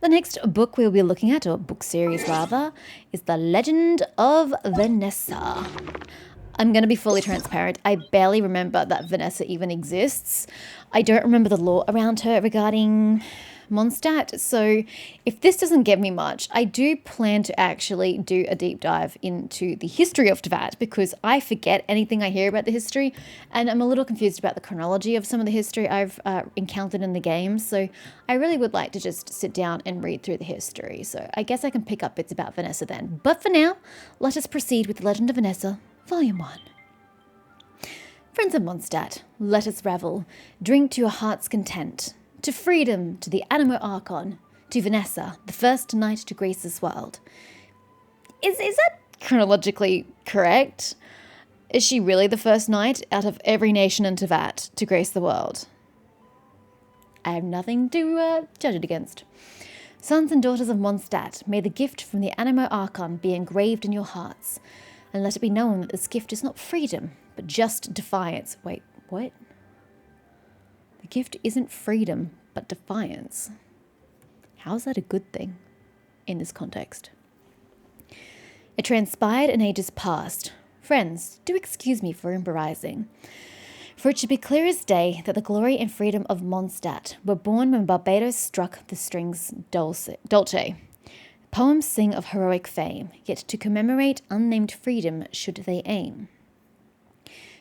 The next book we'll be looking at, or book series rather, is The Legend of Vennessa. I'm going to be fully transparent. I barely remember that Vennessa even exists. I don't remember the lore around her regarding Mondstadt. So if this doesn't give me much, I do plan to actually do a deep dive into the history of Teyvat, because I forget anything I hear about the history, and I'm a little confused about the chronology of some of the history I've encountered in the game. So I really would like to just sit down and read through the history. So I guess I can pick up bits about Vennessa then. But for now, let us proceed with The Legend of Vennessa, Volume 1. Friends of Mondstadt, let us revel, drink to your heart's content, to freedom, to the Animo Archon, to Vennessa, the first knight to grace this world. Is that chronologically correct? Is she really the first knight out of every nation in Teyvat to grace the world? I have nothing to judge it against. Sons and daughters of Mondstadt, may the gift from the Animo Archon be engraved in your hearts, and let it be known that this gift is not freedom, but just defiance. Wait, what? The gift isn't freedom, but defiance. How is that a good thing in this context? It transpired in ages past. Friends, do excuse me for improvising. For it should be clear as day that the glory and freedom of Mondstadt were born when Barbados struck the strings dulce. Poems sing of heroic fame, yet to commemorate unnamed freedom should they aim.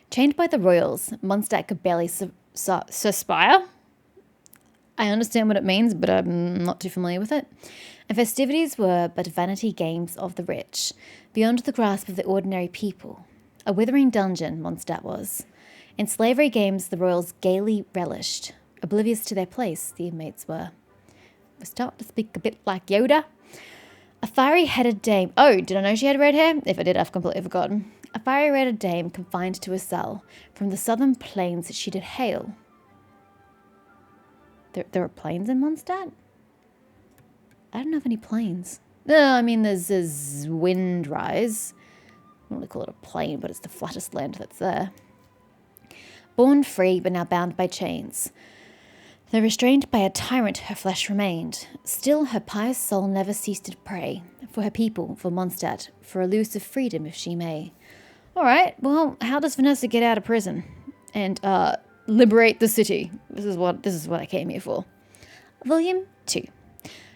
Chained by the royals, Mondstadt could barely suspire. I understand what it means, but I'm not too familiar with it. And festivities were but vanity games of the rich, beyond the grasp of the ordinary people. A withering dungeon, Mondstadt was. In slavery games the royals gaily relished. Oblivious to their place, the inmates were. We start to speak a bit like Yoda. A fiery-headed dame... Oh, did I know she had red hair? If I did, I've completely forgotten. A fiery-headed dame confined to a cell. From the southern plains she did hail. There are plains in Mondstadt? I don't have any plains. No, I mean, there's Windrise. I don't really call it a plain, but it's the flattest land that's there. Born free, but now bound by chains. Though restrained by a tyrant, her flesh remained. Still, her pious soul never ceased to pray. For her people, for Mondstadt, for elusive freedom, if she may. Alright, well, how does Vennessa get out of prison? And, liberate the city. This is what I came here for. Volume 2.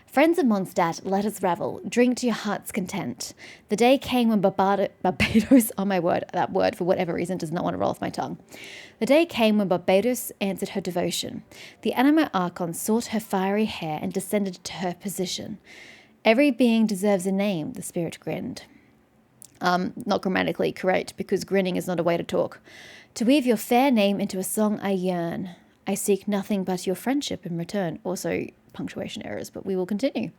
Friends of Mondstadt, let us revel, drink to your heart's content. The day came when Barbados, oh my word, that word for whatever reason does not want to roll off my tongue. The day came when Barbados answered her devotion. The Animo Archon sought her fiery hair and descended to her position. Every being deserves a name, the spirit grinned. Not grammatically correct, because grinning is not a way to talk. To weave your fair name into a song I yearn. I seek nothing but your friendship in return. Also, punctuation errors, but we will continue.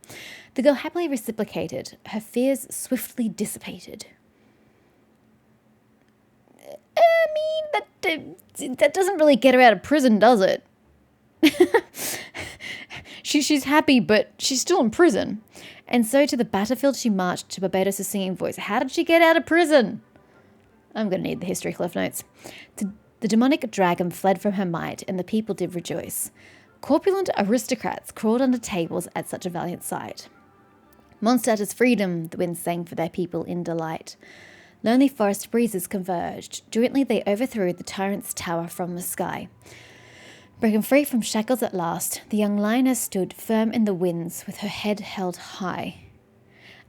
The girl happily reciprocated. Her fears swiftly dissipated. I mean, that doesn't really get her out of prison, does it? She's happy, but she's still in prison. And so to the battlefield she marched to Barbados' singing voice. How did she get out of prison? I'm going to need the history cliff notes. The demonic dragon fled from her might, and the people did rejoice. Corpulent aristocrats crawled under tables at such a valiant sight. Mondstadt is freedom, the wind sang for their people in delight. Lonely forest breezes converged. Jointly they overthrew the tyrant's tower from the sky. Broken free from shackles at last, the young lioness stood firm in the winds with her head held high.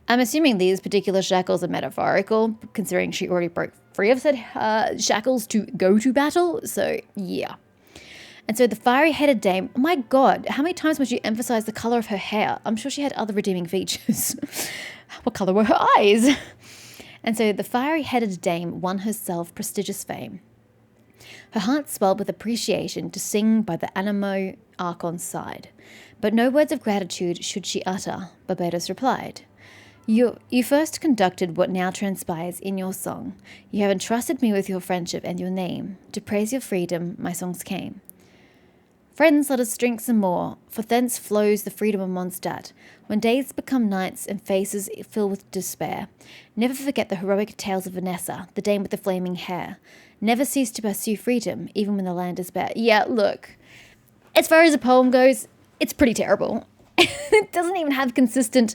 I'm assuming these particular shackles are metaphorical, considering she already broke free of said shackles to go to battle, so yeah. And so the fiery-headed dame, oh my god, how many times must you emphasize the colour of her hair? I'm sure she had other redeeming features. What colour were her eyes? And so the fiery-headed dame won herself prestigious fame. Her heart swelled with appreciation to sing by the Animo Archon's side. But no words of gratitude should she utter, Barbados replied. You first conducted what now transpires in your song. You have entrusted me with your friendship and your name. To praise your freedom, my songs came. Friends, let us drink some more, for thence flows the freedom of Mondstadt. When days become nights and faces fill with despair, never forget the heroic tales of Vennessa, the dame with the flaming hair. Never cease to pursue freedom, even when the land is bare. Yeah, look, as far as a poem goes, it's pretty terrible. It doesn't even have consistent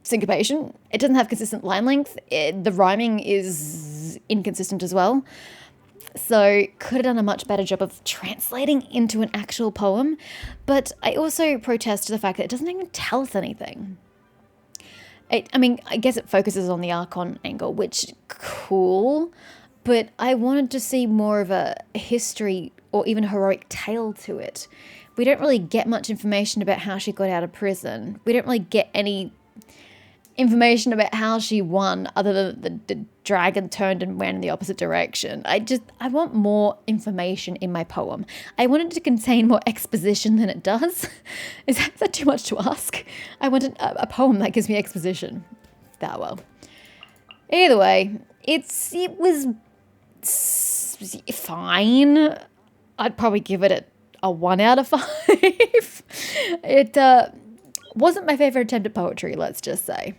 syncopation. It doesn't have consistent line length. The rhyming is inconsistent as well. So could have done a much better job of translating into an actual poem. But I also protest to the fact that it doesn't even tell us anything. I guess it focuses on the Archon angle, which cool. But I wanted to see more of a history or even a heroic tale to it. We don't really get much information about how she got out of prison. We don't really get any information about how she won other than the dragon turned and went in the opposite direction. I want more information in my poem. I want it to contain more exposition than it does. Is that too much to ask? I want a poem that gives me exposition. That well. Either way, it was fine. I'd probably give it a 1 out of 5. It wasn't my favorite attempt at poetry, let's just say.